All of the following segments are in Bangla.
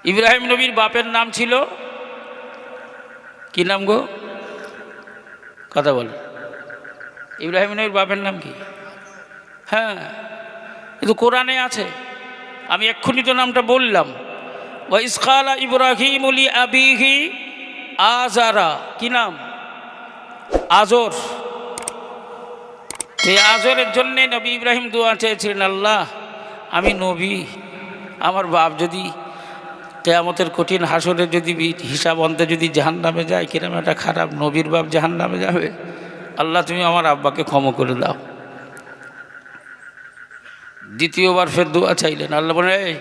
ইব্রাহিম নবীর বাপের নাম ছিল কি নাম গো? কথা বল। ইব্রাহিম নবীর বাপের নাম কি? হ্যাঁ, কিন্তু কোরআনে আছে। আমি এক্ষুনি তো নামটা বললাম, ওয়া ইজ ক্বালা ইব্রাহিমু লি আবিহি আযারা। কি নাম? আজর। এই আজরের জন্যে নবী ইব্রাহিম দোয়া চেয়েছিলেন, আল্লাহ আমি নবী, আমার বাপ যদি কিয়ামতের কঠিন হাসরে যদি হিসাব অন্তে যদি জাহান্নামে যায়, কিরম একটা খারাপ নবীর বাপ জাহান্নামে যাবে, আল্লাহ তুমি আমার আব্বাকে ক্ষমা করে দাও। দ্বিতীয়বার ফের দোয়া চাইলেন, আল্লাহ বলে এই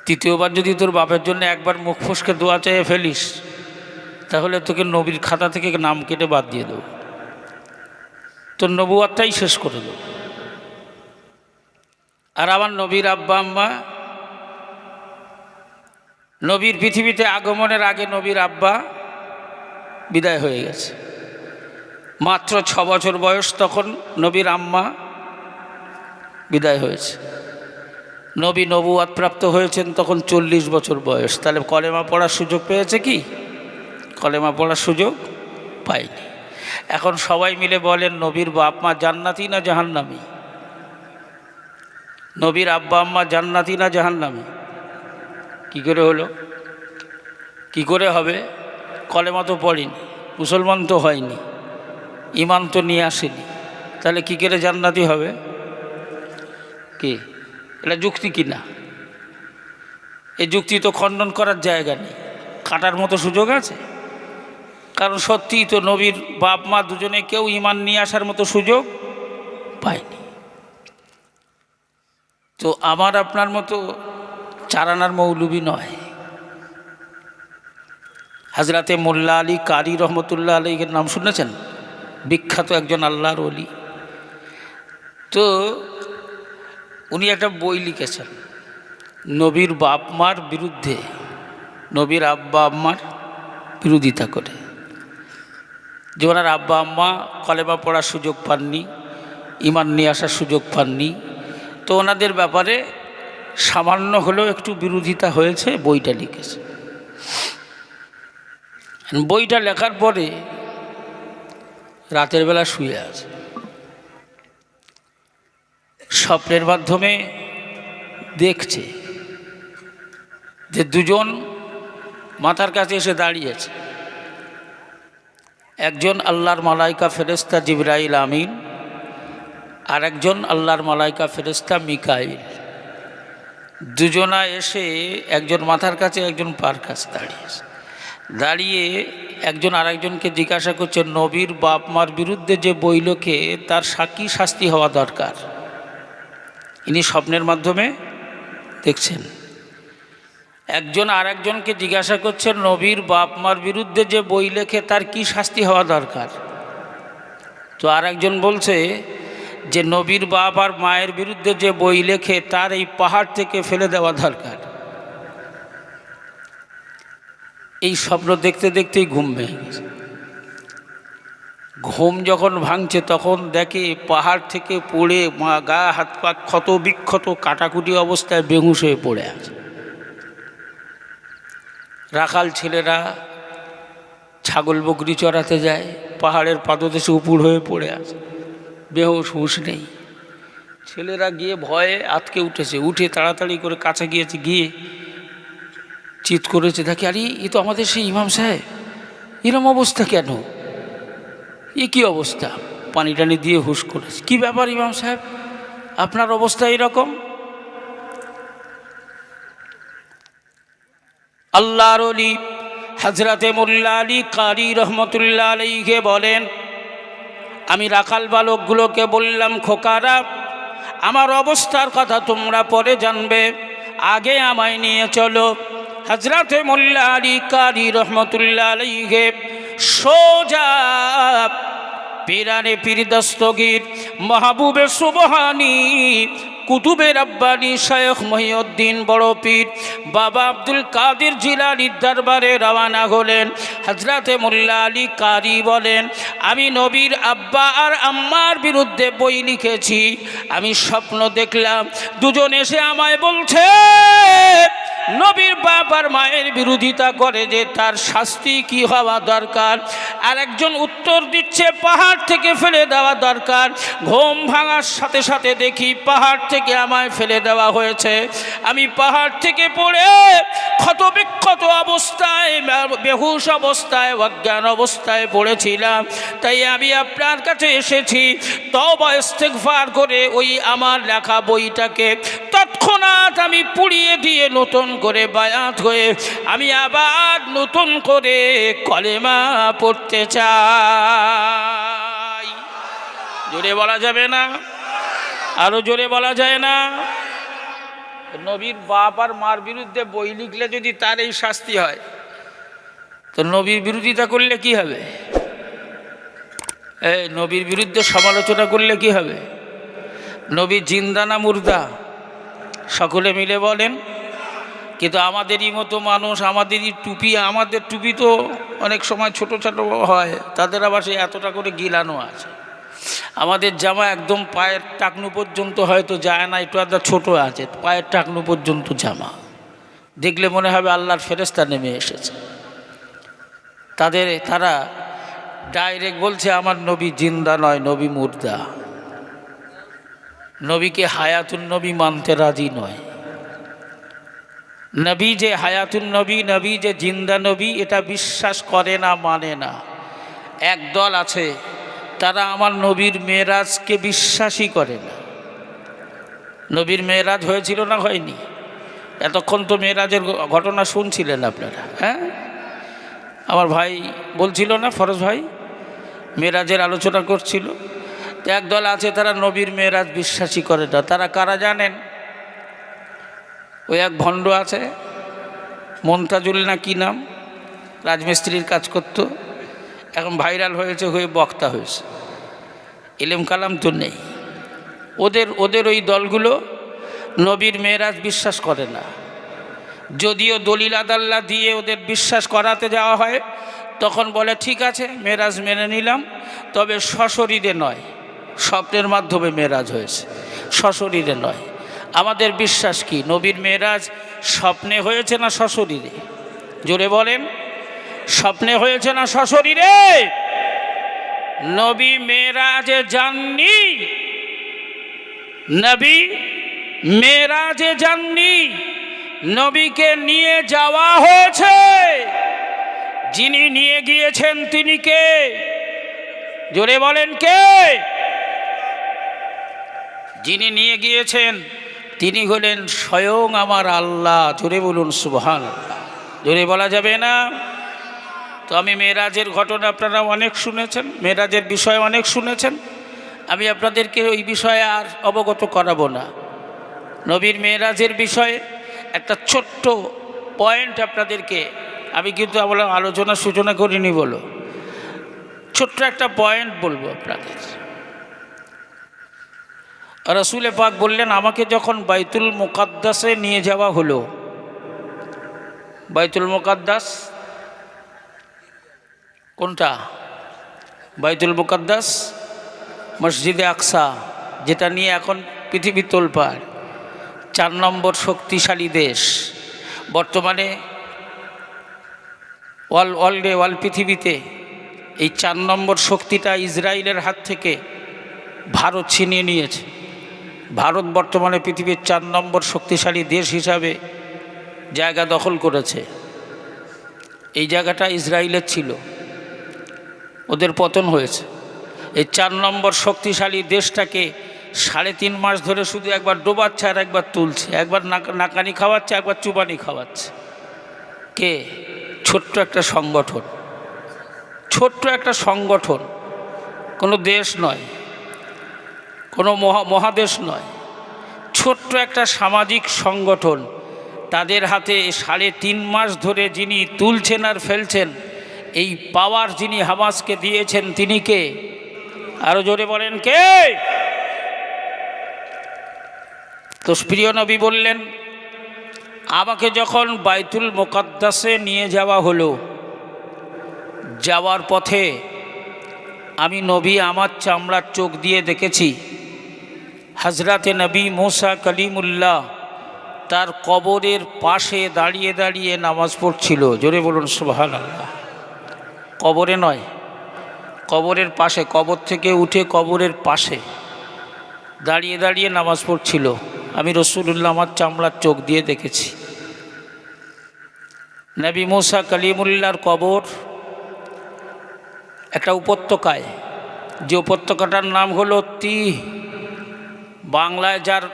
তৃতীয়বার যদি তোর বাপের জন্য একবার মুখ ফসকে দোয়া চেয়ে ফেলিস, তাহলে তোকে নবীর খাতা থেকে নাম কেটে বাদ দিয়ে দেবো, তোর নবুয়াতটাই শেষ করে দেবো। আর আমার নবীর আব্বা আম্মা, নবীর পৃথিবীতে আগমনের আগে নবীর আব্বা বিদায় হয়ে গেছে। মাত্র 6 বছর বয়স তখন নবীর আম্মা বিদায় হয়েছে। নবী নবুয়াত প্রাপ্ত হয়েছেন তখন 40 বছর বয়স। তাহলে কলেমা পড়ার সুযোগ পেয়েছে কি? কলেমা পড়ার সুযোগ পায়নি। এখন সবাই মিলে বলেন, নবীর বাপ মা জান্নাতি না জাহান্নামী? নবীর আব্বা আম্মা জান্নাতি না জাহান্নামী? কি করে হলো? কি করে হবে? কলেমা তো পড়েনি, মুসলমান তো হয়নি, ইমান তো নিয়ে আসেনি, তাহলে কি করে জান্নাতি হবে? কি এটা যুক্তি কি না? এই যুক্তি তো খণ্ডন করার জায়গা নেই, কাটার মতো সুযোগ আছে। কারণ সত্যিই তো নবীর বাপ মা দুজনে কেউ ইমান নিয়ে আসার মতো সুযোগ পায়নি। তো আমার আপনার মতো চারানার মৌলবি নয়। হযরতে মোল্লা আলী কারি রহমতুল্লাহ আলাইহির নাম শুনেছেন? বিখ্যাত একজন আল্লাহর ওলি। তো উনি একটা বই লিখেছেন নবীর বাপ মার বিরুদ্ধে, নবীর আব্বা আম্মার বিরোধিতা করে। যে ওনার আব্বা আম্মা কলেমা পড়ার সুযোগ পাননি, ইমান নিয়ে আসার সুযোগ পাননি, তো ওনাদের ব্যাপারে সামান্য হলেও একটু বিরোধিতা হয়েছে, বইটা লিখেছে। বইটা লেখার পরে রাতের বেলা শুয়ে আছে, স্বপ্নের মাধ্যমে দেখছে যে দুজন মাথার কাছে এসে দাঁড়িয়েছে। একজন আল্লাহর মালাইকা ফেরেশতা জিবরাইল আমিন, আর একজন আল্লাহর মালাইকা ফেরেশতা মিকাইল। দুজনা এসে একজন মাথার কাছে একজন পার কাছে দাঁড়িয়েছে। দাঁড়িয়ে একজন আরেকজনকে জিজ্ঞাসা করছে, নবীর বাপ মার বিরুদ্ধে যে বই লেখে তার সাক্ষী শাস্তি হওয়া দরকার। ইনি স্বপ্নের মাধ্যমে দেখছেন। একজন আরেকজনকে জিজ্ঞাসা করছে, নবীর বাপ মার বিরুদ্ধে যে বই লেখে তার কি শাস্তি হওয়া দরকার। তো আরেকজন বলছে যে নবীর বাপ আর মায়ের বিরুদ্ধে যে বই লেখে তার এই পাহাড় থেকে ফেলে দেওয়া দরকার। এই স্বপ্ন দেখতে দেখতেই ঘুম ভেঙে গেছে। ঘুম যখন ভাঙছে তখন দেখে পাহাড় থেকে পড়ে গা হাত পা ক্ষত বিক্ষত কাটাকুটি অবস্থায় বেহুঁশ হয়ে পড়ে আছে। রাখাল ছেলেরা ছাগল বকরি চড়াতে যায়, পাহাড়ের পাদদেশে উপুড় হয়ে পড়ে আছে, বেহুঁশ, হুঁশ নেই। ছেলেরা গিয়ে ভয়ে আতকে উঠেছে, উঠে তাড়াতাড়ি করে কাছে গিয়েছে, গিয়ে চিৎ করেছে, দেখে আরে এ তো আমাদের সেই ইমাম সাহেব, এরম অবস্থা কেন, এ কী অবস্থা? পানি টানি দিয়ে হুশ করেছে। কী ব্যাপার ইমাম সাহেব, আপনার অবস্থা এরকম? আল্লাহর ওলি হযরতে মোল্লা আলী কারি রহমতুল্লাহ আলাইহি বলেন, আমি রাখাল বালকগুলোকে বললাম, খোকারা আমার অবস্থার কথা তোমরা পরে জানবে, আগে আমায় নিয়ে চলো। হযরতে মোল্লা আলী কারি রহমতুল্লাহ আলাইহি সোজা পীরানে পীর দস্তগীর মাহবুবে সুবহানি কুতুবে রব্বানি শায়খ মহিউদ্দিন বড় পীর বাবা আব্দুল কাদের জিলানীর দরবারে রওনা হলেন। হযরতে মোল্লা আলী কারি বলেন, আমি নবীর আব্বা আর আম্মার বিরুদ্ধে বই লিখেছি। আমি স্বপ্ন দেখলাম দুজন এসে আমায় বলছে, আবার মায়ের বিরোধিতা করে যে তার শাস্তি কি হওয়া দরকার, আর একজন উত্তর দিচ্ছে পাহাড় থেকে ফেলে দেওয়া দরকার। ঘুম ভাঙার সাথে সাথে দেখি পাহাড় থেকে আমায় ফেলে দেওয়া হয়েছে। আমি পাহাড় থেকে পড়ে ক্ষতবিক্ষত অবস্থায়, বেহুশ অবস্থায়, অজ্ঞান অবস্থায় পড়েছিলাম। তাই আমি আপনার কাছে এসেছি তওবা ইস্তেগফার করে ওই আমার লেখা বইটাকে তৎক্ষণাৎ আমি পুড়িয়ে দিয়ে নতুন করে বায়াত হয়ে আমি আবার নতুন করে কলেমা পড়তে চাই। জোরে বলা যাবে না? আরো জোরে বলা যায় না? নবীর বাপ আর মার বিরুদ্ধে বই লিখলে যদি তার এই শাস্তি হয়, তো নবীর বিরোধিতা করলে কি হবে? এই নবীর বিরুদ্ধে সমালোচনা করলে কি হবে? নবী জিন্দা না মুর্দা? সকলে মিলে বলেন। কিন্তু আমাদেরই মতো মানুষ, আমাদেরই টুপি, আমাদের টুপি তো অনেক সময় ছোট ছোট হয়, তাদের আবার সেই এতটা করে গিলানো আছে। আমাদের জামা একদম পায়ের টাকনু পর্যন্ত হয়তো যায় না, একটু আধা ছোটো আছে, পায়ের টাকনু পর্যন্ত জামা, দেখলে মনে হবে আল্লাহর ফেরেশতা নেমে এসেছে। তারা ডাইরেক্ট বলছে আমার নবী জিন্দা নয়, নবী মুর্দা। নবীকে হায়াতুন নবী মানতে রাজি নয়। নবী যে হায়াতুন নবী, নবী যে জিন্দা নবী, এটা বিশ্বাস করে না, মানে না। একদল আছে তারা আমার নবীর মেরাজকে বিশ্বাসই করে না। নবীর মেরাজ হয়েছিল না হয়নি? এতক্ষণ তো মেরাজের ঘটনা শুনছিলেন আপনারা। হ্যাঁ, আমার ভাই বলছিল না, ফরজ ভাই মেরাজের আলোচনা করছিল। তো একদল আছে তারা নবীর মেরাজ বিশ্বাসই করে না। তারা কারা জানেন? ওই এক ভণ্ড আছে, মন্তাজুল না কি নাম, রাজমিস্ত্রির কাজ করত, এখন ভাইরাল হয়েছে, হয়ে বক্তা হয়েছে, ইলম কালাম তো নেই। ওদের ওই দলগুলো নবীর মেরাজ বিশ্বাস করে না। যদিও দলিল আদাল্লা দিয়ে ওদের বিশ্বাস করাতে যাওয়া হয়, তখন বলে ঠিক আছে মেরাজ মেনে নিলাম, তবে সশরীরে নয়, স্বপ্নের মাধ্যমে মেরাজ হয়েছে, সশরীরে নয়। আমাদের বিশ্বাস কি? নবীর মেরাজ স্বপ্নে হয়েছে না সশরীরে? জোরে বলেন, স্বপ্নে হয়েছে না সশরীরে? নবী মেরাজে যাননি, নবী মেরাজে যাননি, নবীকে নিয়ে যাওয়া হয়েছে। যিনি নিয়ে গিয়েছেন তিনি কে? জোরে বলেন কে? যিনি নিয়ে গিয়েছেন তিনি হলেন স্বয়ং আমার আল্লাহ। জোরে বলুন সুবহানাল্লাহ। জোরে বলা যাবে না? তো আমি মেরাজের ঘটনা আপনারা অনেক শুনেছেন, মেরাজের বিষয়ে অনেক শুনেছেন, আমি আপনাদেরকে ওই বিষয়ে আর অবগত করাবো না। নবীর মেরাজের বিষয়ে একটা ছোট্ট পয়েন্ট আপনাদেরকে, আমি কিন্তু আমরা আলোচনা সূচনা করিনি বলো, ছোট্ট একটা পয়েন্ট বলবো আপনাদের। রাসূল পাক বললেন, আমাকে যখন বাইতুল মুকাদ্দাসে নিয়ে যাওয়া হলো, বাইতুল মুকাদ্দাস কোনটা? বাইতুল মুকাদ্দাস মসজিদে আকসা, যেটা নিয়ে এখন পৃথিবী তোলপাড়, 4 নম্বর শক্তিশালী দেশ বর্তমানে অল পৃথিবীতে। এই 4 নম্বর শক্তিটা ইসরায়েলের হাত থেকে ভারত ছিনিয়ে নিয়েছে। ভারত বর্তমানে পৃথিবীর 4 নম্বর শক্তিশালী দেশ হিসাবে জায়গা দখল করেছে। এই জায়গাটা ইসরায়েলের ছিল, ওদের পতন হয়েছে। এই 4 নম্বর শক্তিশালী দেশটাকে 3.5 মাস ধরে শুধু একবার ডোবাচ্ছে আর একবার তুলছে, একবার নাকানি খাওয়াচ্ছে, একবার চুবানি খাওয়াচ্ছে। কে? ছোট্ট একটা সংগঠন, ছোট্ট একটা সংগঠন, কোনো দেশ নয়, কোনো মহাদেশ নয়, ছোট্ট একটা সামাজিক সংগঠন। তাদের হাতে 3.5 মাস ধরে যিনি তুলছেন আর ফেলছেন, এই পাওয়ার যিনি হামাসকে দিয়েছেন তিনি কে? আরো জোরে বলেন কে? তো প্রিয় নবী বললেন, আমাকে যখন বাইতুল মুকাদ্দাসে নিয়ে যাওয়া হলো, যাওয়ার পথে আমি নবী আমার চামড়ার চোখ দিয়ে দেখেছি হজরতে নবী মুসা কলিমুল্লাহ তার কবরের পাশে দাঁড়িয়ে দাঁড়িয়ে নামাজ পড়ছিল। জোরে বলুন সুবহানাল্লাহ। কবরে নয়, কবরের পাশে, কবর থেকে উঠে কবরের পাশে দাঁড়িয়ে দাঁড়িয়ে নামাজ পড়ছিল। আমি রাসূলুল্লাহ আমার চামড়ার চোখ দিয়ে দেখেছি। নবী মুসা কালিমুল্লাহর কবর একটা উপত্যকায়, যে উপত্যকাটার নাম হলো তিহ, বাংলায় যার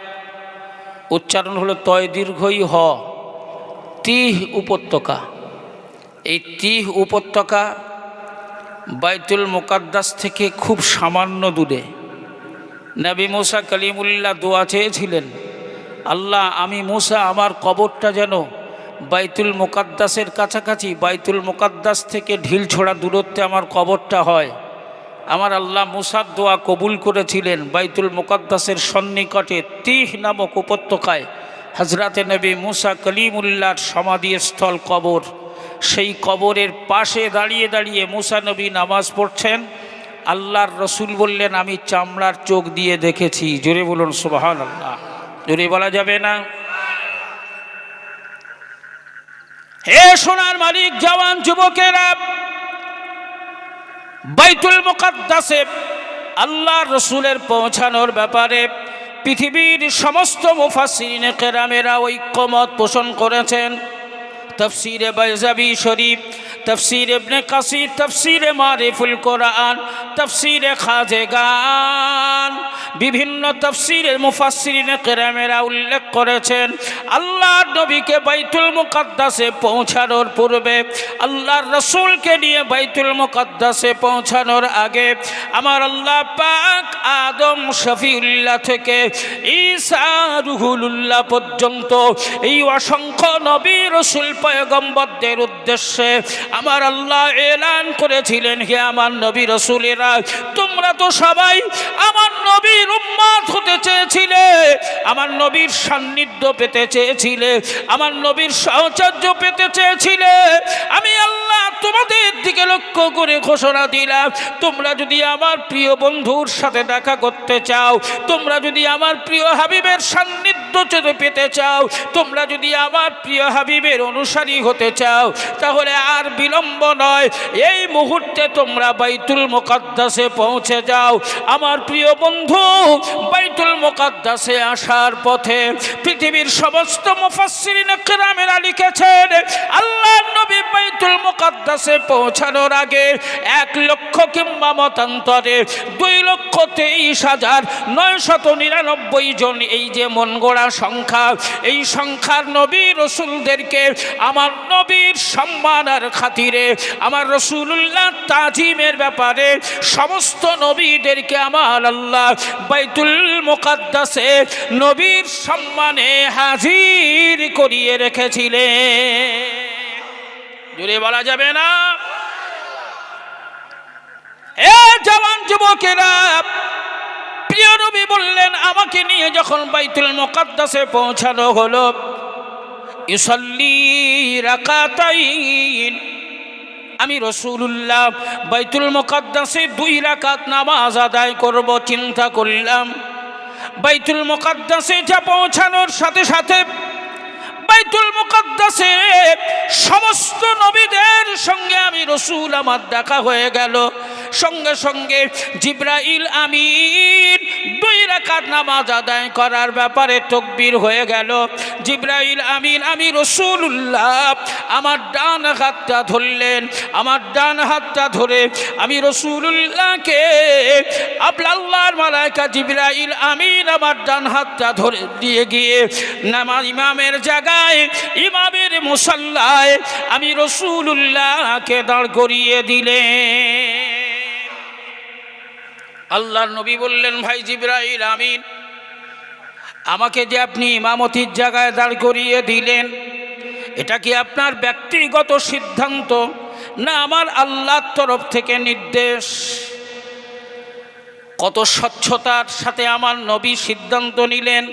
উচ্চারণ হলো তয় দীর্ঘই হ, তিহ উপত্যকা। এই তিহ উপত্যকা বাইতুল মুকাদ্দাস থেকে খুব সামান্য দূরে। নবী মুসা কালিমুল্লাহ দোয়া চেয়েছিলেন, আল্লাহ আমি মুসা আমার কবরটা যেন বাইতুল মুকাদ্দাসের কাছাকাছি, বাইতুল মুকাদ্দাস থেকে ঢিল ছোড়া দূরত্বে আমার কবরটা হয়। আমার আল্লাহ মুসার দোয়া কবুল করেছিলেন। বাইতুল মুকাদ্দাসের সন্নিকটে তিহ নামক উপত্যকায় হজরতে নবী মুসা কালিমুল্লাহর সমাধিস্থল কবর। সেই কবরের পাশে দাঁড়িয়ে দাঁড়িয়ে মুসা নবী নামাজ পড়ছেন। আল্লাহর রসুল বললেন, আমি চামড়ার চোখ দিয়ে দেখেছি। জোরে বলুন সুবহানাল্লাহ। জোরে বলা যাবে না? হে সোনার মালিক, জওয়ান যুবকেরা, বাইতুল মুকাদ্দাসে আল্লাহর রসুলের পৌঁছানোর ব্যাপারে পৃথিবীর সমস্ত মুফাসসিরিনে কেরামেরা ঐক্যমত পোষণ করেছেন। তফসিরে বাইজাবি শরীফ, তফসির ইবনে কাসির, তফসিরে মারিফুল কোরআন, তফসিরে খাজেগান, বিভিন্ন তফসিরের মুফাসসিরিনে কেরামেরা উল্লেখ করেছেন, আল্লাহর নবীকে বাইতুল মুকাদ্দাসে পৌঁছানোর পূর্বে, আল্লাহর রসুলকে নিয়ে বাইতুল মুকাদ্দাসে পৌঁছানোর আগে আমার আল্লাহ পাক আদম শফিউল্লাহ থেকে ঈসা রুহুলুল্লাহ পর্যন্ত এই অসংখ্য নবী রসুল পয়গম্বরদের উদ্দেশ্যে আমার আল্লাহ এলান করেছিলেন, হে আমার নবী রসুলেরা, তোমরা তো সবাই আমার নবীর উম্মত হতে চেয়েছিলে, আমার নবীর সান্নিধ্য পেতে চেয়েছিলে, আমার নবীর সাহচর্য পেতে চেয়েছিলে। আমি আল্লাহ তোমাদের দিকে লক্ষ্য করে ঘোষণা দিলাম, তোমরা যদি আমার প্রিয় বন্ধুর সাথে দেখা করতে চাও, তোমরা যদি আমার প্রিয় হাবিবের সান্নিধ্য পেতে চাও, তোমরা যদি আমার প্রিয় হাবিবের অনুসারী হতে চাও, তাহলে আর বিলম্ব নয়, এই মুহূর্তে তোমরা বাইতুল মুকাদ্দাসে পৌঁছে যাও। আমার প্রিয় বন্ধু বাইতুল মুকাদ্দাসে আসার পথে পৃথিবীর সমস্ত মুফাসসিরিনে কেরামেরা লিখেছেন, আল্লাহর নবী বাইতুল মুকাদ্দাসে পৌঁছানোর আগে 1 লক্ষ কিংবা মতান্তরে 2,23,999 জন, এই যে মন গড়া সংখ্যা, এই সংখ্যার নবী রসুলদেরকে আমার নবীর সম্মান আর খাতিরে, আমার রসুলুল্লাহ তাজিমের ব্যাপারে সমস্ত নবীদেরকে আমার আল্লাহ বাইতুল মুকাদ্দাসে নবীর সম্মানে হাজির করিয়ে রেখেছিলেন। জোরে বলা যাবে না? এ জওয়ান যুবকেরা, প্রিয় নবী বললেন, আমাকে নিয়ে যখন বাইতুল মুকাদ্দাসে পৌঁছানো হলো, ইউসাল্লি রাকাতাইন, আমি রাসূলুল্লাহ বাইতুল মুকাদ্দাসে 2 রাকাত নামাজ আদায় করব চিন্তা করলাম। বাইতুল মুকাদ্দাসে যা পৌঁছানোর সাথে সাথে বাইতুল মুকাদ্দাসে সমস্ত নবীদের সঙ্গে আমি রসুল আমার দেখা হয়ে গেল। সঙ্গে সঙ্গে জিবরাইল আমিন 2 রাকাত নামাজ আদায় করার ব্যাপারে তাকবীর হয়ে গেল। জিবরাইল আমিন আমি রাসূলুল্লাহ আমার ডান হাতটা ধরলেন, আমার ডান হাতটা ধরে আমি রাসূলুল্লাহকে আল্লাহর মালায়েকা জিবরাইল আমিন আমার ডান হাতটা ধরে দিয়ে গিয়ে নামাজ ইমামের জায়গায়, ইমামের মুসাল্লায় আমি রাসূলুল্লাহকে দাঁড় করিয়ে দিলেন। আল্লাহর নবী বললেন, ভাই জিবরাইল আমিন, আমাকে যে আপনি ইমামতির জায়গায় দাঁড় করিয়ে দিলেন, এটা কি আপনার ব্যক্তিগত সিদ্ধান্ত না আমার আল্লাহর তরফ থেকে নির্দেশ? কত স্বচ্ছতার সাথে আমার নবী সিদ্ধান্ত নিলেন।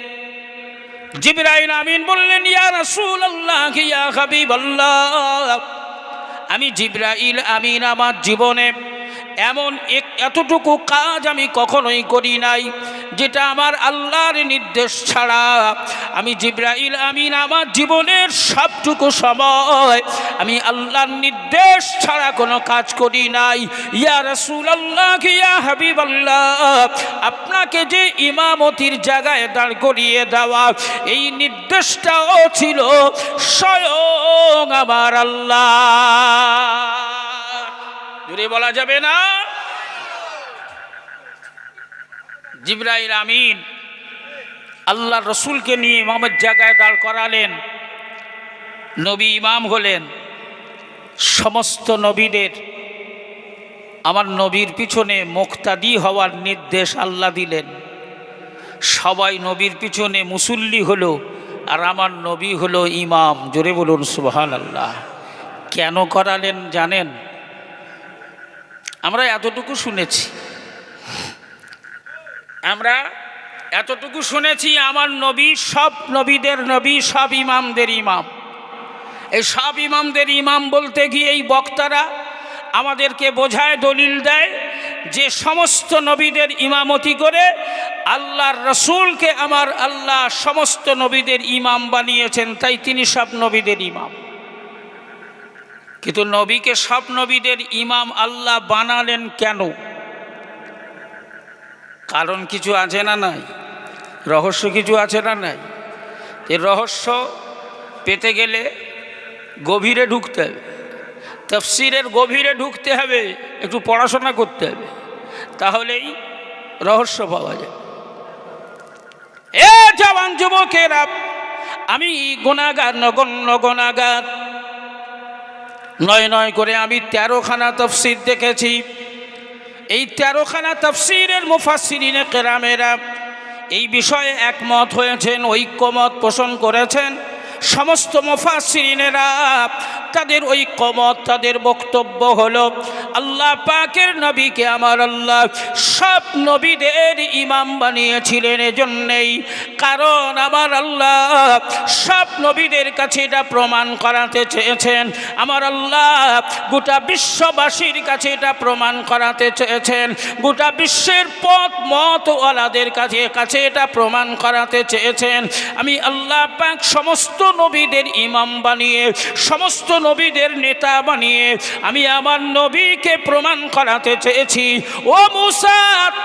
জিবরাইল আমিন বললেন, ইয়া রাসূলুল্লাহ, ইয়া হাবিবাল্লাহ, আমি জিবরাইল আমিন আমার জীবনে এমন এতটুকু কাজ আমি কখনোই করি নাই যেটা আমার আল্লাহর নির্দেশ ছাড়া। আমি জিবরাইল আমিন আমার জীবনের সবটুকু সময় আমি আল্লাহর নির্দেশ ছাড়া কোনো কাজ করি নাই। ইয়া রাসূলুল্লাহ, ইয়া হাবিবাল্লাহ, আপনাকে যে ইমামতির জায়গায় দাঁড় করিয়ে দেওয়া, এই নির্দেশটাও ছিল স্বয়ং আমার আল্লাহ। জোরে বলা যাবে না? জিবরাইল আমিন আল্লাহ রসুলকে নিয়ে ইমামের জায়গায় দাঁড় করালেন। নবী ইমাম হলেন। সমস্ত নবীদের আমার নবীর পিছনে মুক্তাদি হওয়ার নির্দেশ আল্লাহ দিলেন। সবাই নবীর পিছনে মুসল্লি হলো, আর আমার নবী হলো ইমাম। জোরে বলুন সুবহানাল্লাহ। কেন করালেন জানেন? আমরা এতটুকু শুনেছি, আমার নবী সব নবীদের নবী, সব ইমামদের ইমাম। এই সব ইমামদের ইমাম বলতে গিয়ে এই বক্তারা আমাদেরকে বোঝায়, দলিল দেয় যে সমস্ত নবীদের ইমামতি করে আল্লাহর রসুলকে আমার আল্লাহ সমস্ত নবীদের ইমাম বানিয়েছেন, তাই তিনি সব নবীদের ইমাম। কিন্তু নবীকে সব নবীদের ইমাম আল্লাহ বানালেন কেন? কারণ কিছু আছে না নাই? রহস্য কিছু আছে না নাই? এই রহস্য পেতে গেলে গভীরে ঢুকতে হবে, তাফসীরের গভীরে ঢুকতে হবে, একটু পড়াশোনা করতে হবে, তাহলেই রহস্য পাওয়া যায়। এ জওয়ান যুবকেরা, আমি গুনাহগার, নগণ্য গুনাহগার। নয় করে আমি 13খানা তাফসীর দেখেছি। এই 13খানা তাফসীরের মুফাসসিরিনে কেরামেরা এই বিষয়ে একমত হয়েছেন, ঐক্যমত পোষণ করেছেন। সমস্ত মুফাসসিরিনেরা তাদের ঐক্যমত, তাদের বক্তব্য হলো আল্লাহ পাকের নবীকে আমার আল্লাহ সব নবীদের ইমাম বানিয়েছিলেন এজন্যই, কারণ আমার আল্লাহ সব নবীদের কাছে এটা প্রমাণ করাতে চেয়েছেন। আমার আল্লাহ গোটা বিশ্ববাসীর কাছে এটা প্রমাণ করাতে চেয়েছেন, গোটা বিশ্বের পথ মতওয়ালাদের কাছে এটা প্রমাণ করাতে চেয়েছেন। আমি আল্লাহ পাক সমস্ত নবীদের ইমাম বানিয়ে, সমস্ত নবীদের নেতা বানিয়ে আমি আমার নবীকে প্রমাণ করাতে চেয়েছি। ও মুসা,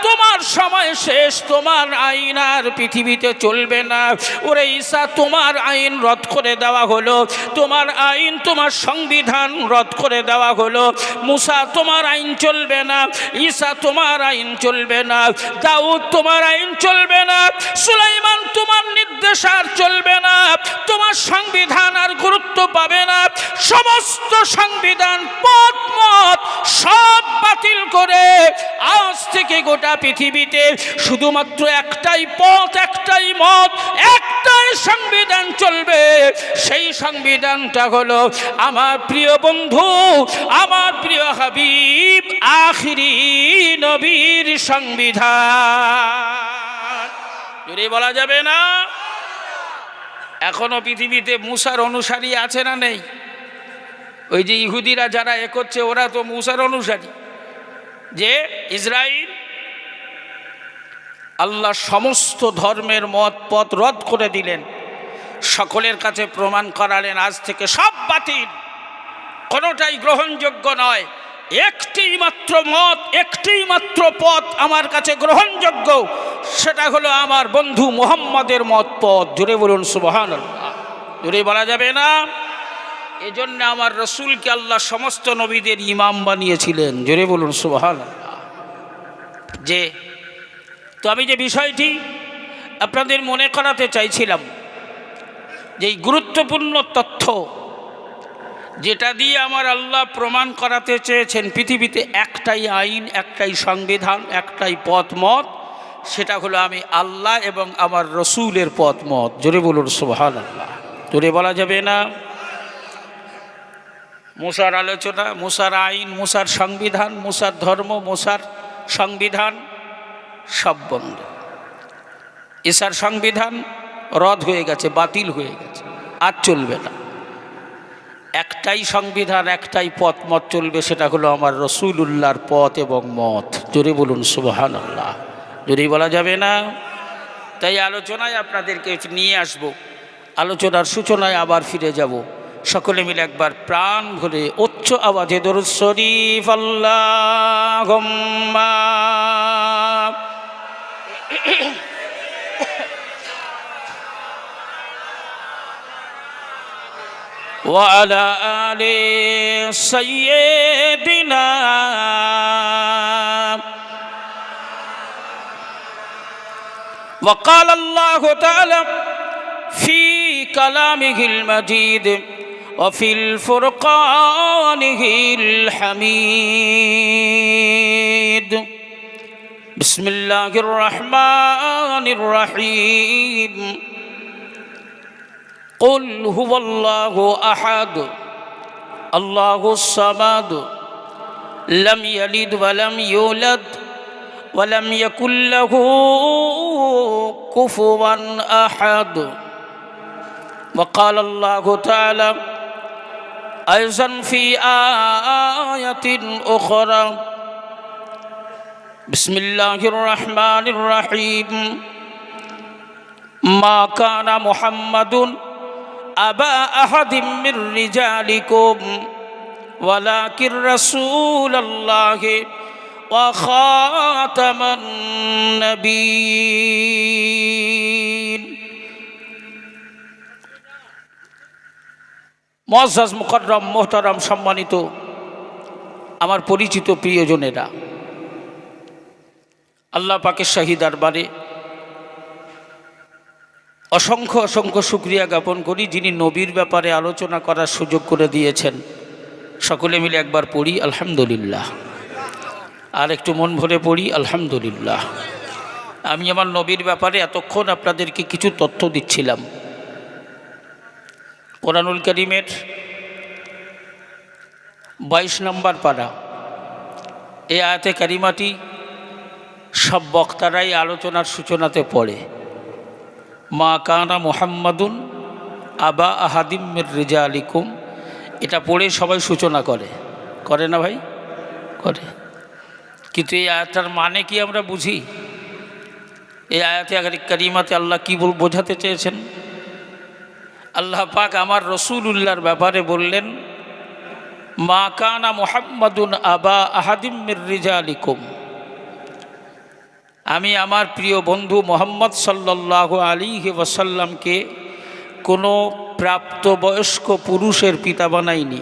তোমার সময় শেষ, তোমার আইন আর পৃথিবীতে চলবে না। ওরে ঈসা, তোমার আইন রদ করে দেওয়া হলো, তোমার আইন, তোমার সংবিধান রদ করে দেওয়া হলো। মুসা, তোমার আইন চলবে না। ঈসা, তোমার আইন চলবে না। দাউদ, তোমার আইন চলবে না। সুলাইমান, তোমার নির্দেশ আর চলবে না। তোমার সংবিধান আর গুরুত্ব পাবে না। সমস্ত সংবিধান, পথ মত সব বাতিল করে আজ থেকে গোটা পৃথিবীতে শুধুমাত্র একটাই পথ, একটাই মত, একটাই সংবিধান চলবে। সেই সংবিধানটা হলো আমার প্রিয় বন্ধু, আমার প্রিয় হাবিব আখিরি নবীর সংবিধান। যদি বলা যাবে না? এখনো পৃথিবীতে মুসার অনুসারী আছে না নেই? ওই যে ইহুদিরা যারা করছে, ওরা তো মুসার অনুসারী। যে ইসরাইল আল্লাহ সমস্ত ধর্মের মত পথ রদ করে দিলেন, সকলের কাছে প্রমাণ করালেন আজ থেকে সব বাতিল, কোনোটাই গ্রহণযোগ্য নয়। একটি মাত্র মত, একটি মাত্র পথ আমার কাছে গ্রহণযোগ্য, সেটা হলো আমার বন্ধু মুহাম্মাদের মত পথ। জোরে বলুন সুবহানাল্লাহ। জোরে বলা যাবে না? এজন্য আমার রসুলকে আল্লাহ সমস্ত নবীদের ইমাম বানিয়েছিলেন। জোরে বলুন সুবহানাল্লাহ। যে তো আমি যে বিষয়টি আপনাদের মনে করাতে চাইছিলাম, যে গুরুত্বপূর্ণ তথ্য যেটা দিয়ে আমার আল্লাহ প্রমাণ করাতে চেয়েছেন পৃথিবীতে একটাই আইন, একটাই সংবিধান, একটাই পথ মত, সেটা হলো আমি আল্লাহ এবং আমার রসুলের পথ মত। জোরে বলুন সুবহানাল্লাহ। জোরে বলা যাবে না? মুসার আলোচনা, মুসার আইন, মুসার সংবিধান, মুসার ধর্ম, মুসার সংবিধান সব বন্ধ। ঈসার সংবিধান রদ হয়ে গেছে, বাতিল হয়ে গেছে, আর চলবে না। একটাই সংবিধান, একটাই পথ মত চলবে, সেটা হলো আমার রসুলুল্লাহর পথ এবং মত। জোরে বলুন সুবহানাল্লাহ। জোরেই বলা যাবে না? তাই আলোচনায় আপনাদেরকে নিয়ে আসব, আলোচনার সূচনায় আবার ফিরে যাব। সকলে মিলে একবার প্রাণ ভরে উচ্চ আওয়াজে দরুদ শরীফ আল্লাহুম্মা ওয়া আলা আলি সাইয়্যিদিনা وقال الله تعالى في كلامه المجيد وفي الفرقانه الحميد بسم الله الرحمن الرحيم قل هو الله أحد الله الصمد لم يلد ولم يولد ولم يكن له كفوا أحد وقال الله تعالى أيضا في آية أخرى بسم الله الرحمن الرحيم ما كان محمد أبا أحد من رجالكم ولكن رسول الله وخاتم النبيين মুআজ্জাজ মুকাররম মুহতারাম সম্মানিত আমার পরিচিত প্রিয়জনেরা, আল্লাহ পাকের শাহী দরবারে অসংখ্য অসংখ্য শুকরিয়া জ্ঞাপন করি, যিনি নবীর ব্যাপারে আলোচনা করার সুযোগ করে দিয়েছেন। সকলে মিলে একবার পড়ি আলহামদুলিল্লাহ, আর একটু মন ভরে পড়ি আলহামদুলিল্লাহ। আমি আমার নবীর ব্যাপারে এতক্ষণ আপনাদেরকে কিছু তথ্য দিচ্ছিলাম। কোরআনুল কারীমের 22 নম্বর পারা, এই আয়াতে কারিমাটি সব বক্তারাই আলোচনার সূচনাতে পড়ে। মা কানা মুহাম্মাদুন আবা আহাদিম মির রিজালিকুম, এটা পড়ে সবাই সূচনা করে, করে না ভাই? করে। কিন্তু এই আয়াতটার মানে কি আমরা বুঝি? এই আয়াতে কারিমাতে আল্লাহ কি বোঝাতে চেয়েছেন? আল্লাহ পাক আমার রসুলুল্লাহর ব্যাপারে বললেন, মা কানা মুহাম্মাদুন আবা আহাদিম মির রিজালিকুম, আমি আমার প্রিয় বন্ধু মোহাম্মদ সাল্লাল্লাহু আলাইহি ওয়াসাল্লামকে কোনো প্রাপ্তবয়স্ক পুরুষের পিতা বানাইনি।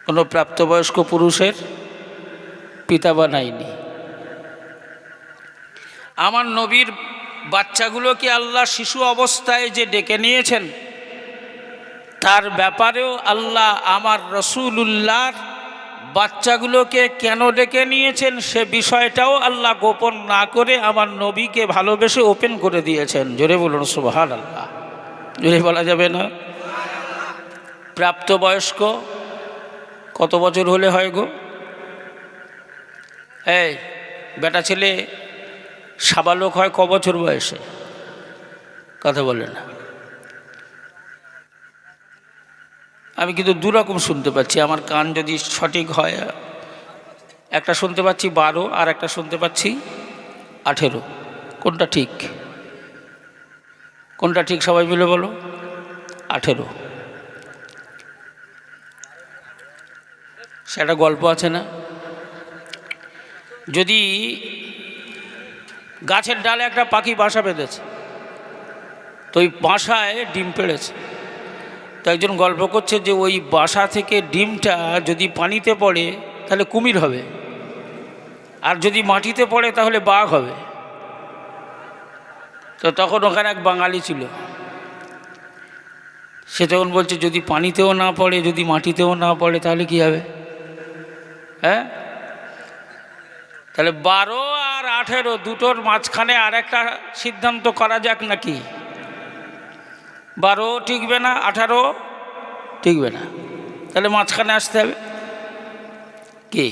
কোনো প্রাপ্তবয়স্ক পুরুষের পিতা বানাইনি। আমার নবীর বাচ্চাগুলোকে আল্লাহ শিশু অবস্থায় যে ডেকে নিয়েছেন, তার ব্যাপারেও আল্লাহ আমার রসুলুল্লাহর বাচ্চাগুলোকে কেন ডেকে নিয়েছেন সে বিষয়টাও আল্লাহ গোপন না করে আমার নবীকে ভালোবেসে ওপেন করে দিয়েছেন। জোরে বলুন সুবহানাল্লাহ। জোরে বলা যাবে না? প্রাপ্তবয়স্ক কত বছর হলে হয় গো? এই বেটা ছেলে সাবালক হয় ক বছর বয়সে? কথা বলে না। আমি কিন্তু দুরকম শুনতে পাচ্ছি, আমার কান যদি সঠিক হয়, একটা শুনতে পাচ্ছি 12 আর একটা শুনতে পাচ্ছি 18। কোনটা ঠিক? কোনটা ঠিক সবাই মিলে বলো। 18। সেটা গল্প আছে না? যদি গাছের ডালে একটা পাখি বাসা বেঁধেছে, তো ওই বাসায় ডিম পেড়েছে, তো একজন গল্প করছে যে ওই বাসা থেকে ডিমটা যদি পানিতে পড়ে তাহলে কুমির হবে, আর যদি মাটিতে পড়ে তাহলে বাঘ হবে। তো তখন ওখানে এক বাঙালি ছিল, সে তখন বলছে যদি পানিতেও না পড়ে, যদি মাটিতেও না পড়ে তাহলে কি হবে? হ্যাঁ, তাহলে 12 আর 18 দুটোর মাঝখানে আর একটা সিদ্ধান্ত করা যাক নাকি? 12 টিকবে না, 18 টিকবে না, তাহলে মাঝখানে আসতে হবে কি?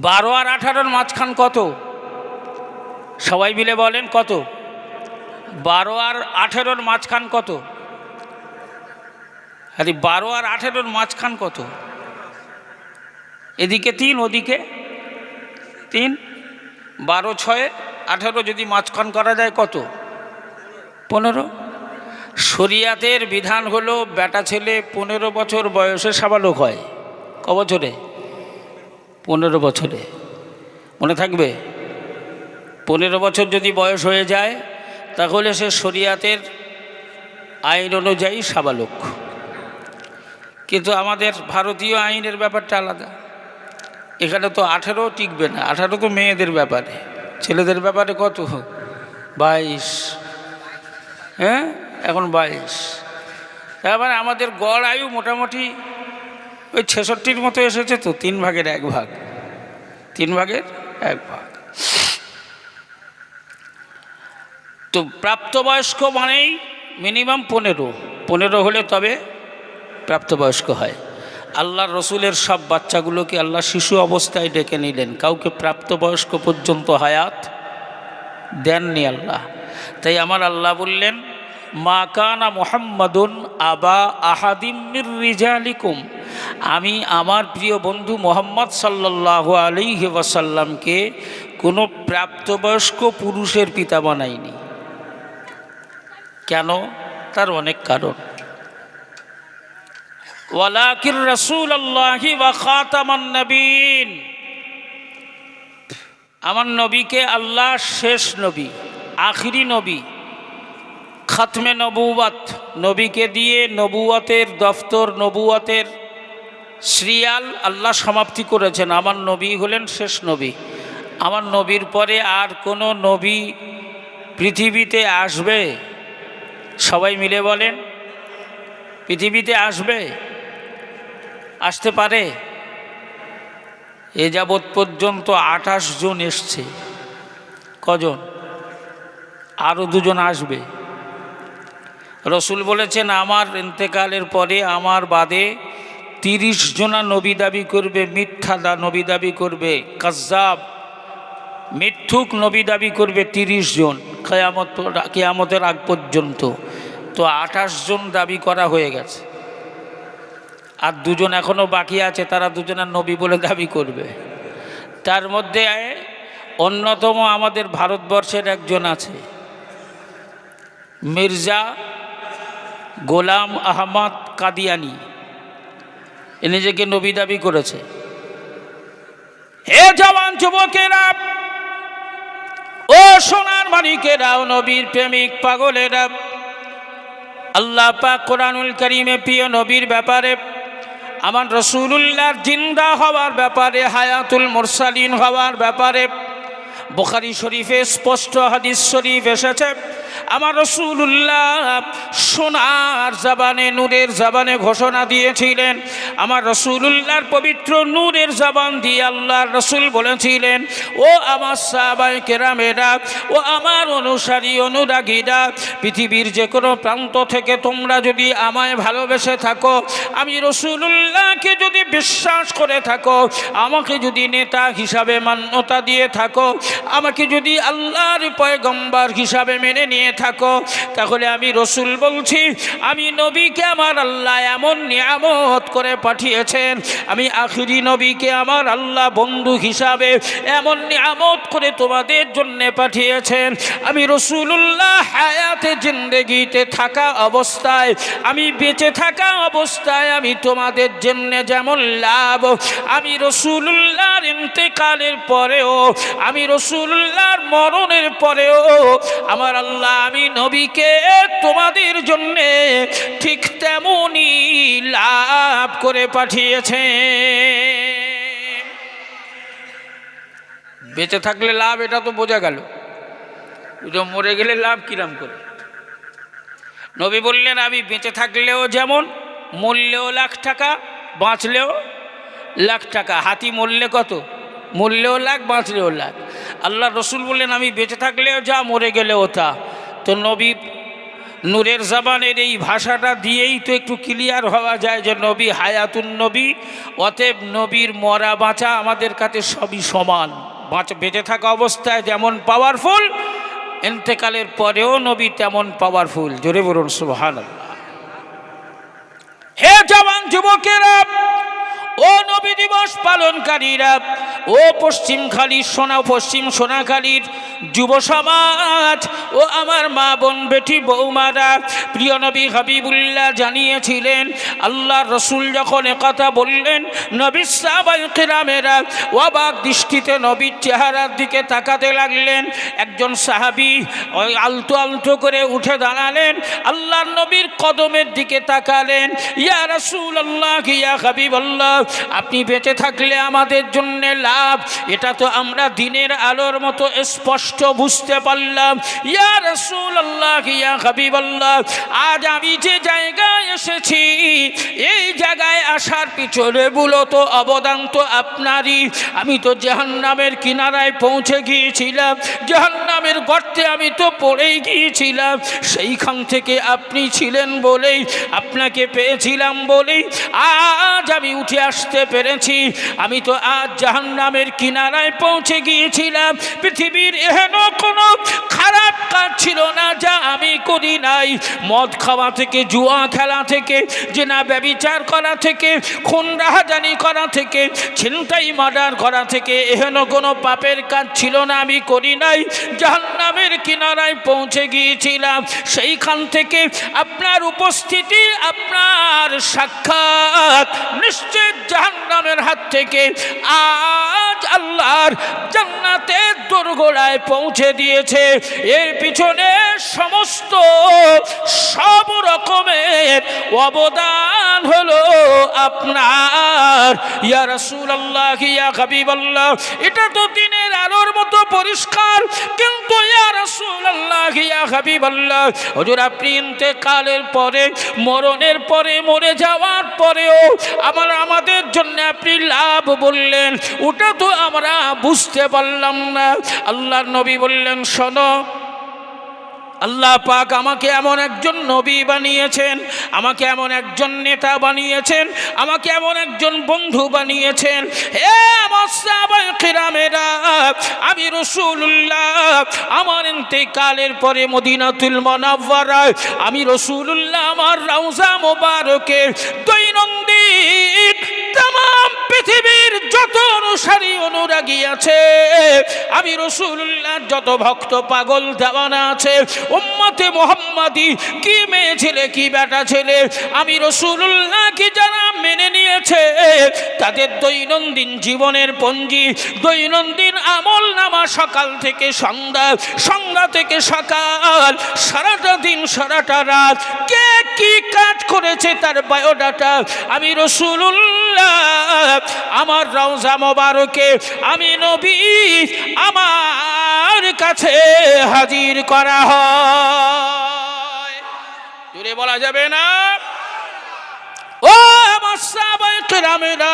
12 আর 18-র মাঝখান কত? সবাই মিলে বলেন কত? 12 আর 18-র মাঝখান কত? আরে 12 আর 18-র মাঝখান কত? এদিকে 3, ওদিকে 3, 12, 6, 18 যদি মাঝখান করা যায় কত? 15। শরিয়াতের বিধান হলো বেটা ছেলে 15 বছর বয়সে সাবালক হয়। ক বছরে? 15 বছরে। মনে থাকবে, 15 বছর যদি বয়স হয়ে যায় তাহলে সে শরিয়াতের আইন অনুযায়ী সাবালক। কিন্তু আমাদের ভারতীয় আইনের ব্যাপারটা আলাদা। এখানে তো 18 টিকবে না, 18 তো মেয়েদের ব্যাপারে, ছেলেদের ব্যাপারে কত? 22। হ্যাঁ, এখন 22। তারপরে আমাদের গড় আয়ু মোটামুটি ওই 66-র মতো এসেছে, তো 3 ভাগের 1 ভাগ, 3 ভাগের 1 ভাগ। তো প্রাপ্তবয়স্ক মানেই মিনিমাম 15 হলে তবে প্রাপ্তবয়স্ক হয়। আল্লাহ রসুলের সব বাচ্চাগুলোকে আল্লাহ শিশু অবস্থায় ডেকে নিলেন, কাউকে প্রাপ্তবয়স্ক পর্যন্ত হায়াত দেননি আল্লাহ। তাই আমার আল্লাহ বললেন, মা কানা মুহাম্মাদুন আবা আহাদিম মির রিজালিকুম, আমি আমার প্রিয় বন্ধু মোহাম্মদ সাল্লাল্লাহু আলাইহি ওয়াসাল্লামকে কোনো প্রাপ্তবয়স্ক পুরুষের পিতা বানাইনি। কেন? তার অনেক কারণ। ওয়ালাকিন রাসূলুল্লাহি ওয়া খাতামান নবীন, আমার নবীকে আল্লাহ শেষ নবী, আখিরি নবী, খাতমে নবুওয়াত, নবীকে দিয়ে নবুওয়াতের দফতর, নবুওয়াতের সিরিয়াল আল্লাহ সমাপ্তি করেছেন। আমার নবী হলেন শেষ নবী। আমার নবীর পরে আর কোনো নবী পৃথিবীতে আসবে? সবাই মিলে বলেন, পৃথিবীতে আসবে? আসতে পারে? এ যাবৎ পর্যন্ত 28 জন এসছে। কজন? আরও 2 জন আসবে। রসুল বলেছেন, আমার ইন্তেকালের পরে আমার বাদে 30 জনা নবী দাবি করবে, মিথ্যা নবী দাবি করবে, কাজ্জাব মিথ্যুক নবী দাবি করবে 30 জন, কিয়ামতের আগ পর্যন্ত। তো 28 জন দাবি করা হয়ে গেছে, আর 2 জন এখনও বাকি আছে, তারা 2 জনের নবী বলে দাবি করবে। তার মধ্যে অন্যতম আমাদের ভারতবর্ষের একজন আছে, মির্জা গোলাম আহমদ কাদিয়ানি। এ নিজেকে নবী দাবি করেছে। হে জওয়ান যুবকেরা, ও সোনার মানিকেরাও, নবীর প্রেমিক পাগলেরা, আল্লাহ পাক কোরআনুল কারীমে প্রিয় নবীর ব্যাপারে, আমার রাসূলুল্লাহর জিন্দা হওয়ার ব্যাপারে, হায়াতুল মুরসালিন হওয়ার ব্যাপারে বুখারী শরীফে স্পষ্ট হাদিস শরীফ এসেছে। আমার রাসূলুল্লাহ সোনার জবানে, নূরের জবানে ঘোষণা দিয়েছিলেন। আমার রাসূলুল্লাহর পবিত্র নূরের জবান দিয়ে আল্লাহর রাসূল বলেছিলেন, ও আমার সাহাবায়ে কেরামেরা, ও আমার অনুসারী অনুরাগীরা, পৃথিবীর যে কোনো প্রান্ত থেকে তোমরা যদি আমায় ভালোবেসে থাকো, আমি রাসূলুল্লাহকে যদি বিশ্বাস করে থাকো, আমাকে যদি নেতা হিসাবে মান্যতা দিয়ে থাকো, আমাকে যদি আল্লাহর পয়গম্বর হিসাবে মেনে নিয়ে থাকো, তাহলে আমি রসুল বলছি, আমি নবীকে আমার আল্লাহ এমন নিয়ামত করে পাঠিয়েছেন, আমি আখিরি নবীকে আমার আল্লাহ বন্ধু হিসাবে এমন নিয়ামত করে তোমাদের জন্য পাঠিয়েছেন। আমি রসুলুল্লাহ হায়াতে জিন্দেগিতে থাকা অবস্থায়, আমি বেঁচে থাকা অবস্থায় আমি তোমাদের জন্য যেমন লাভ, আমি রসুলুল্লাহর ইন্তেকালের পরেও, আমি রসুলুল্লাহর মরণের পরেও আমার আল্লাহ আমি নবীকে তোমাদের জন্য ঠিক তেমনই লাভ করে পাঠিয়েছে। বেঁচে থাকলে লাভ, এটা তো বোঝা গেল। মরে গেলে লাভ কিরাম করে? নবী বললেন, আমি বেঁচে থাকলেও যেমন, মরলেও লাখ টাকা, বাঁচলেও লাখ টাকা। হাতি মরলে কত? মরলেও লাখ, বাঁচলেও লাখ। আল্লাহ রসুল বললেন, আমি বেঁচে থাকলেও যা, মরে গেলেও তা। তো নবী নূরের জবানের এই ভাষাটা দিয়েই তো একটু ক্লিয়ার হওয়া যায় যে নবী হায়াতুন নবী, অতএব নবীর মরা বাঁচা আমাদের কাছে সবই সমান। বেঁচে থাকা অবস্থায় যেমন পাওয়ারফুল, ইন্তেকালের পরেও নবী তেমন পাওয়ারফুল। জোরে বলুন সুবহানাল্লাহ। হে জওয়ান যুবকেরা, ও নবী দিবস পালনকারীরা, ও পশ্চিম সোনাখালীর যুব সমাজ, ও আমার মা বোন বেটি বৌমারা, প্রিয় নবী হাবিবুল্লাহ জানিয়েছিলেন, আল্লাহর রসুল যখন একথা বললেন, নবীর সাহাবায়ে কেরামেরা অবাক দৃষ্টিতে নবীর চেহারার দিকে তাকাতে লাগলেন। একজন সাহাবী ওই আলতো আলতো করে উঠে দাঁড়ালেন, আল্লাহর নবীর কদমের দিকে তাকালেন। ইয়া রাসূলুল্লাহ, ইয়া হাবিবাল্লাহ, আপনি বেঁচে থাকলে আমাদের জন্য লাভ, এটা তো আমরা দিনের আলোর মতো স্পষ্ট বুঝতে পারলাম। ইয়া রাসূলুল্লাহ, ইয়া হাবিবাল্লাহ, আজ আমি যে জায়গায় এসেছি, এই জায়গায় আসার পিছনে মূলত অবদান তো আপনারই। আমি তো জাহান্নামের কিনারায় পৌঁছে গিয়েছিলাম, জাহান্নামের গর্তে আমি তো পড়েই গিয়েছিলাম। সেইখান থেকে আপনি ছিলেন বলেই, আপনাকে পেয়েছিলাম বলেই আজ আমি উঠে আসতে পেরেছি। আমি তো আজ জাহান্নামের কিনারায় পৌঁছে গিয়েছিলাম। পৃথিবীর এহেন কোনো খারাপ কাজ ছিল না যা আমি করি নাই। মদ খাওয়া থেকে, জুয়া খেলা থেকে, জিনা ব্যভিচার করা থেকে, খুন রাহাজানি করা থেকে, ছিনতাই মার্ডার করা থেকে এহেন কোনো পাপের কাজ ছিল না আমি করি নাই। জাহান্নামের কিনারায় পৌঁছে গিয়েছিলাম। সেইখান থেকে আপনার উপস্থিতি, আপনার সাক্ষাৎ নিশ্চিত জাহান্নামের হাত থেকে আজ আল্লাহর জান্নাতের দোরগোড়ায় পৌঁছে দিয়েছে। এর পিছনে সব রকমের অবদান হলো আপনার। ইয়া রাসূলুল্লাহ, ইয়া হাবিবাল্লাহ, এটা তো দিনের আলোর মতো পরিষ্কার, কিন্তু ইয়া রাসূলুল্লাহ, ইয়া হাবিবাল্লাহ, হুজুর আপনি ইন্তেকালের পরে, মরণের পরে, মরে যাওয়ার পরেও আমাদের জন্য আপনি লাভ বললেন, ওটা তো আমরা বুঝতে পারলাম না। আল্লাহর নবী বললেন, শোনো, আল্লাহ পাক আমাকে এমন একজন নবী বানিয়েছেন, আমাকে এমন একজন নেতা বানিয়েছেন, আমাকে এমন একজন বন্ধু বানিয়েছেন। হে আমার সাহাবায়ে কেরামেরা, আমি রাসূলুল্লাহ আমার ইন্তেকালের পরে মদিনাতুল মুনাওয়ারায় আমি রাসূলুল্লাহ আমার রওজা মোবারকে দৈনন্দিন तमाम পৃথিবীর যত অনুসারী অনুরাগী আছে, আমি রাসূলুল্লাহ যত ভক্ত পাগল দেওয়ানা আছে, উম্মতে মুহাম্মাদি, কি মেয়ে ছেলে কি বেটা ছেলে, আমি রাসূলুল্লাহ কি যারা মেনে নিয়েছে, তাদের দৈনন্দিন জীবনের পঞ্জি, দৈনন্দিন আমল নামা, সকাল থেকে সন্ধ্যা, সন্ধ্যা থেকে সকাল, সারাটা দিন সারাটা রাত কে কি কাজ করেছে তার বায়োডাটা আমি রাসূলুল্লাহ আমার রওজা মোবারকে, আমি নবী আমার কাছে হাজির করা হয়। জোরে বলা যাবে না? ও আমার সাহাবায়ে কেরামেরা,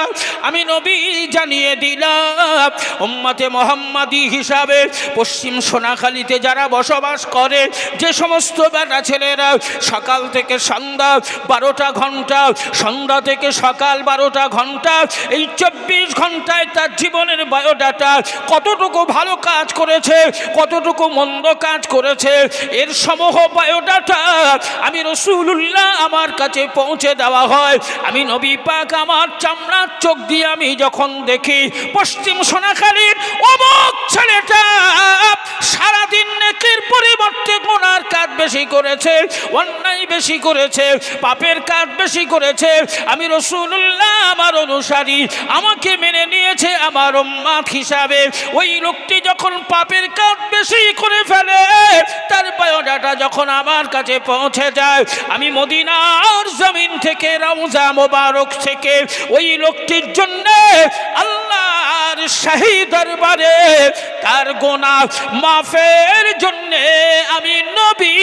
আমি নবী জানিয়ে দিলাম, উম্মতে মুহাম্মাদি হিসাবে পশ্চিম সোনাখালীতে যারা বসবাস করে, যে সমস্ত বেটা ছেলেরা সকাল থেকে সন্ধ্যা 12টা ঘন্টা, সন্ধ্যা থেকে সকাল 12টা ঘন্টা, এই 24 ঘন্টায় তার জীবনের বায়োডাটা, কতটুকু ভালো কাজ করেছে, কতটুকু মন্দ কাজ করেছে, এর সমূহ বায়োডাটা আমি রাসূলুল্লাহ আমার কাছে পৌঁছে দেওয়া হয়। আমি নবী পাক আমার চামড়ার চোখ দিয়ে আমি যখন দেখি পশ্চিম সোনাখালীর অমুক ছেলেটা সারাদিন নেকির পরিবর্তে গুনার কাজ বেশি করেছে, অন্যায় বেশি করেছে, পাপের কাজ বেশি করেছে, আমি রাসূলুল্লাহ আমার অনুসারী, আমাকে মেনে নিয়েছে আমার উম্মত হিসাবে, ওই লোকটি যখন পাপের কাজ বেশি করে ফেলে, তার বায়োডাটা যখন আমার কাছে পৌঁছে যায়, আমি মদিনার জমিন থেকে রওজা মোবারক থেকে ওই লোকটির জন্য আল্লাহর শাহী দরবারে তার গুনাহ মাফের জন্য আমি নবী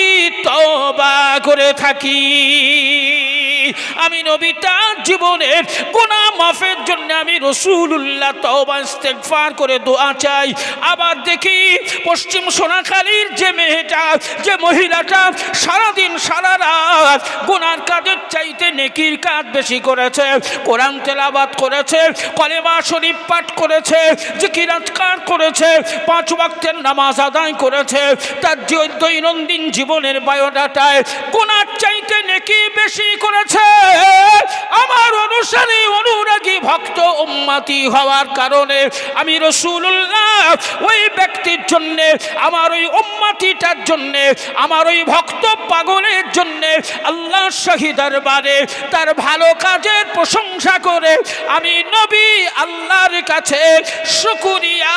তওবা করে থাকি। আমি নবী তার জীবনের গুনাহ মাফের জন্য আমি রাসূলুল্লাহ তওবা ইস্তেগফার করে দোয়া চাই। আবার দেখি পশ্চিম সোনাখালীর যে মেয়েটা, যে মহিলাটা সারাদিন সারা রাত গুনার কাজের চাইতে নেকির কাজ বেশি করেছে, কোরআন তেলাওয়াত করেছে, কলেমা শরীফ পাঠ করেছে, জিকির আজকার করেছে, 5 ওয়াক্তের নামাজ আদায় করেছে, তার দৈনন্দিন জীবনের বায়োডাটায় গুনার চাইতে নেকি বেশি করেছে, আমার অনুসারী অনুরাগী ভক্ত উম্মতি হওয়ার কারণে আমি রাসূলুল্লাহ ওই ব্যক্তির জন্য, আমার ওই উম্মতিটার জন্য, আমার ওই ভক্ত পাগলের জন্য আল্লাহর শাহী দরবারে তার ভালো কাজের প্রশংসা করে আমি নবী আল্লাহর কাছে শুকরিয়া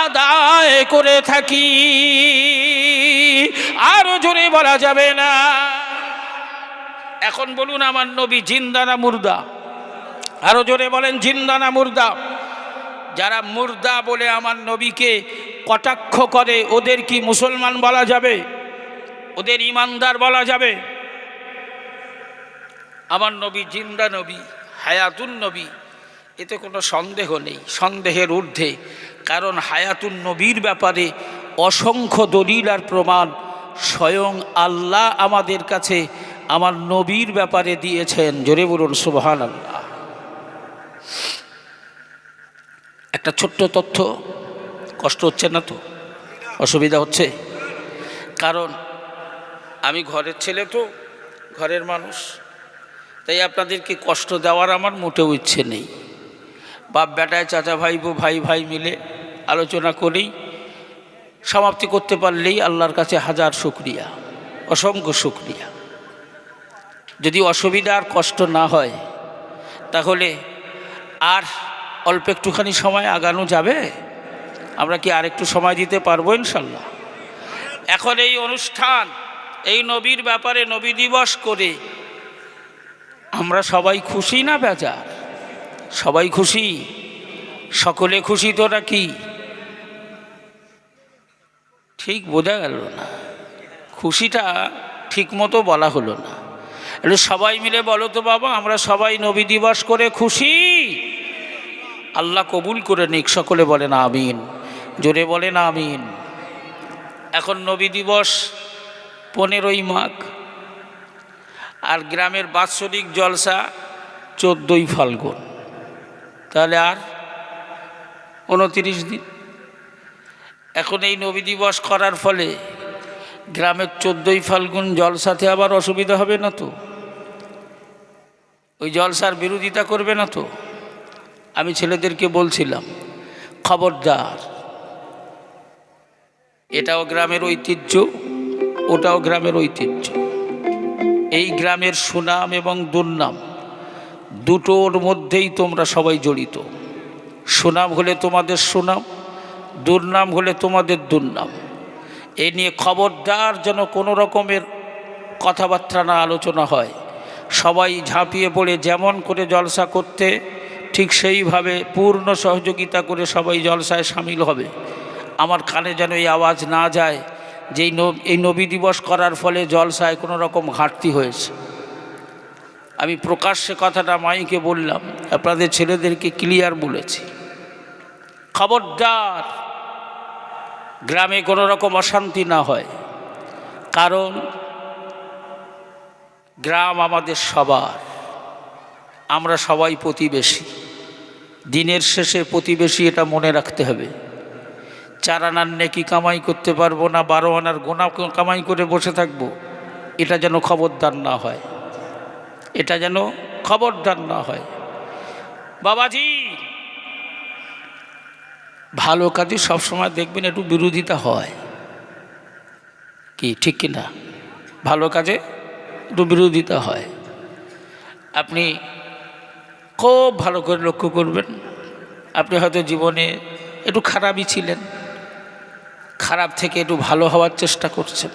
আদায় করে থাকি। আরো জোরে বলা যাবে না? এখন বলুন আমার নবী জিন্দা না মুর্দা? আরো জোরে বলেন, জিন্দা না মুর্দা? যারা মুর্দা বলে আমার নবীকে কটাক্ষ করে ওদের কি মুসলমান বলা যাবে? ওদের ইমানদার বলা যাবে? আমার নবী জিন্দা নবী, হায়াতুন নবী, এতে কোনো সন্দেহ নেই, সন্দেহের ঊর্ধ্বে। কারণ হায়াতুন নবীর ব্যাপারে অসংখ্য দলিল আর প্রমাণ স্বয়ং আল্লাহ আমাদের কাছে আমার নবীর ব্যাপারে দিয়েছেন। জোরে বলুন সুবহানাল্লাহ। একটা ছোট্ট তথ্য, কষ্ট হচ্ছে না তো? অসুবিধা হচ্ছে? কারণ আমি ঘরের ছেলে, তো ঘরের মানুষ, তাই আপনাদেরকে কষ্ট দেওয়ার আমার মোটেও ইচ্ছে নেই। বাপ বেটায়, চাচা ভাইবো, ভাই ভাই মিলে আলোচনা করেই সমাপ্তি করতে পারলেই আল্লাহর কাছে হাজার শুকরিয়া, অসংখ্য শুকরিয়া। যদি অসুবিধা আর কষ্ট না হয় তাহলে আর অল্প একটুখানি সময় আগানো যাবে? আমরা কি আর একটু সময় দিতে পারবো ইনশাল্লাহ? এখন এই অনুষ্ঠান, এই নবীর ব্যাপারে নবী দিবস করে আমরা সবাই খুশি না বেজার? সবাই খুশি? সকলে খুশি তো নাকি? ঠিক বোঝা গেল না, খুশিটা ঠিক মতো বলা হলো না। একটু সবাই মিলে বলো তো বাবা, আমরা সবাই নবী দিবস করে খুশি? আল্লাহ কবুল করে নিক, সকলে বলেন আমিন, জোরে বলেন আমিন। এখন নবী দিবস 15ই মাঘ, আর গ্রামের বাৎসরিক জলসা 14ই ফাল্গুন, তাহলে আর 29 দিন। এখন এই নবী দিবস করার ফলে গ্রামের 14ই ফাল্গুন জলসাতে আবার অসুবিধা হবে না তো? ওই জলসার বিরোধিতা করবে না তো? আমি ছেলেদেরকে বলছিলাম, খবরদার, এটাও গ্রামের ঐতিহ্য, ওটাও গ্রামের ঐতিহ্য। এই গ্রামের সুনাম এবং দুর্নাম দুটোর মধ্যেই তোমরা সবাই জড়িত। সুনাম হলে তোমাদের সুনাম, দুর্নাম হলে তোমাদের দুর্নাম। এ নিয়ে খবরদার যেন কোনো রকমের কথাবার্তা না আলোচনা হয়। সবাই ঝাঁপিয়ে পড়ে যেমন করে জলসা করতে, ঠিক সেইভাবে পূর্ণ সহযোগিতা করে সবাই জলসায় সামিল হবে। আমার কানে যেন এই আওয়াজ না যায় যে এই নবী দিবস করার ফলে জলসায় কোনো রকম ঘাটতি হয়েছে। আমি প্রকাশ্যে কথাটা মাইকে বললাম, আপনাদের ছেলেদেরকে ক্লিয়ার বলেছি, খবরদার গ্রামে কোনো রকম অশান্তি না হয়। কারণ গ্রাম আমাদের সবার, আমরা সবাই প্রতিবেশী। দিনের শেষে প্রতিবেশী, এটা মনে রাখতে হবে। 4 আনার নেকি কামাই করতে পারবো না, 12 আনার গোনা কামাই করে বসে থাকবো, এটা যেন খবরদার না হয়, এটা যেন খবরদার না হয়। বাবাজি, ভালো কাজে সবসময় দেখবেন একটু বিরোধিতা হয়, কি ঠিক কিনা? ভালো কাজে একটু বিরোধিতা হয়। আপনি খুব ভালো করে লক্ষ্য করবেন, আপনি হয়তো জীবনে একটু খারাপই ছিলেন, খারাপ থেকে একটু ভালো হওয়ার চেষ্টা করছেন,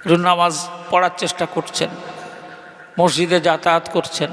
একটু নামাজ পড়ার চেষ্টা করছেন, মসজিদে যাতায়াত করছেন,